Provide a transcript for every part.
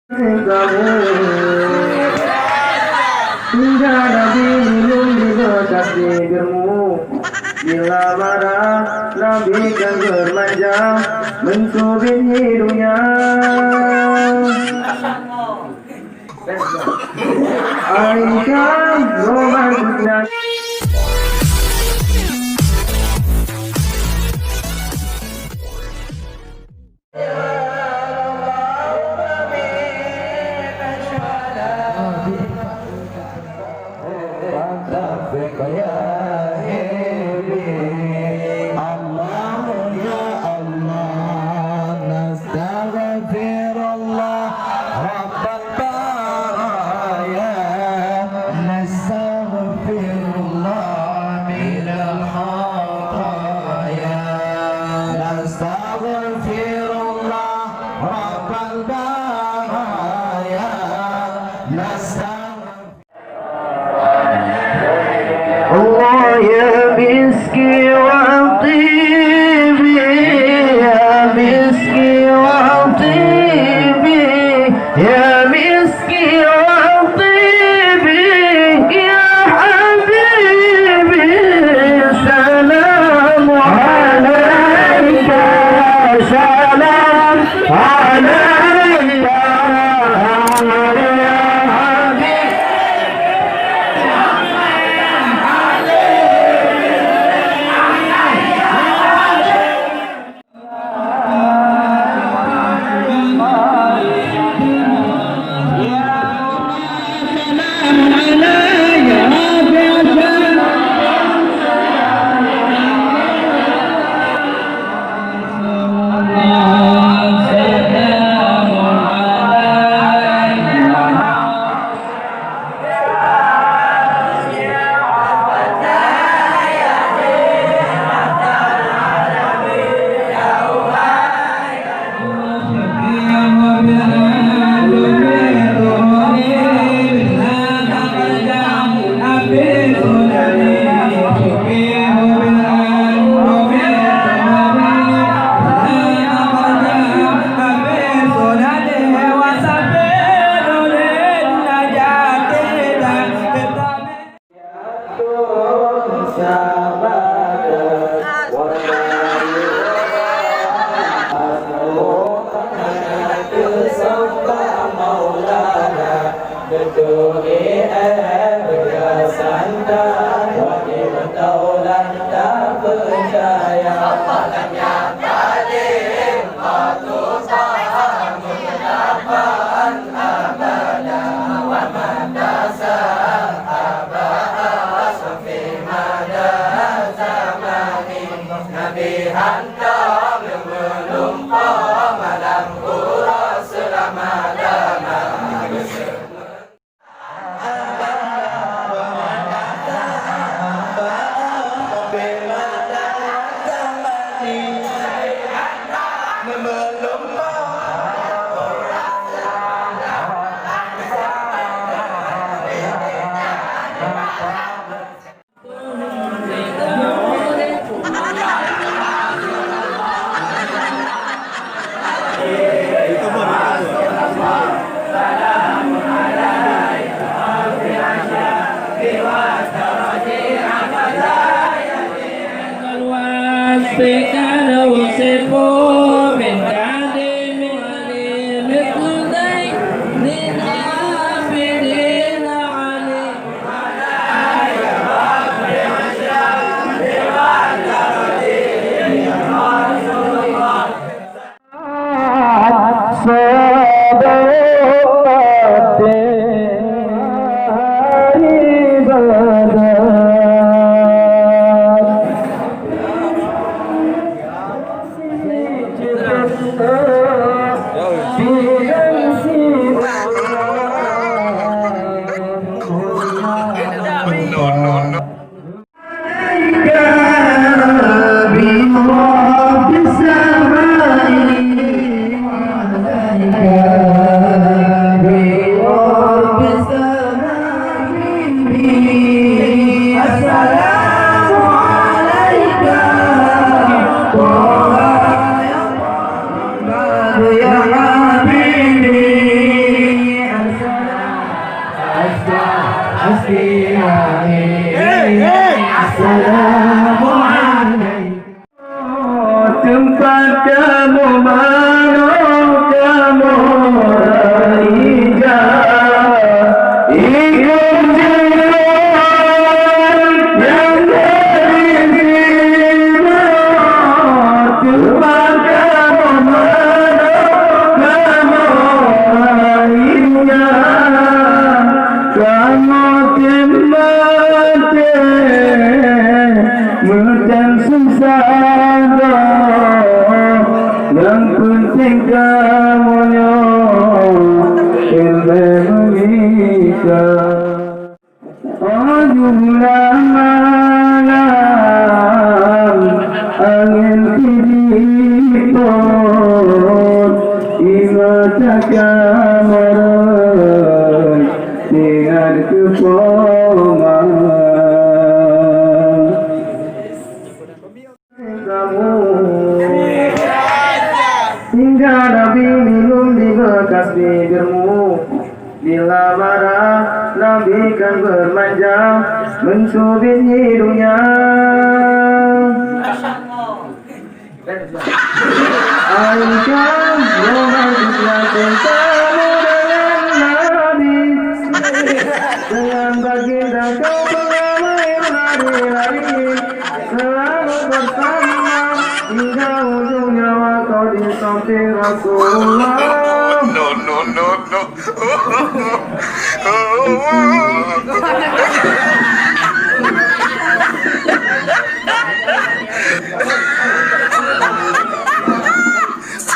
Hingga Nabi minum di bekas bibirmu. Bila marah Nabi kan bermanja mencubit hidungnya. Aisyah romantisnya. Allah ya miski wa tibi, ya miski wa tibi, ya miski wa tibi, ya habibi, salam alaika, salam alaika. Tempat kamu mana kamu hijau ikut jalan yang dari timur. Tempat kamu mana kamu hijau kamu timur mudah susah yang penting kamu Indonesia. Ujunglah malam angin tidipun imata kamaran dengan kepoman hingga Nabi minum di bekas bibirmu. Bila marah Nabi kan bermanja mencubit hidungnya. Aisyah romantisnya cintamu dengan Nabi, dengan baginda kau mengamai lari-lari selalu bersama hingga ujung nyawa kau di samping Rasulullah. No.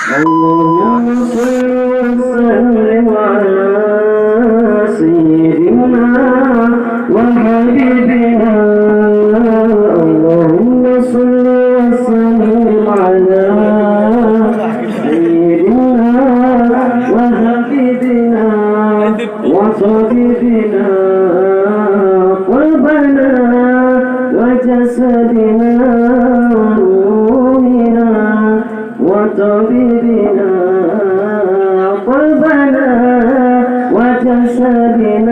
Allahumma salli wa sallim ala sayyidina wa habibina. Allahumma salli wa sallim ala sayyidina wa habibina wa tabibina qalbana wa jasadina وطبيبنا قلبنا وجسدنا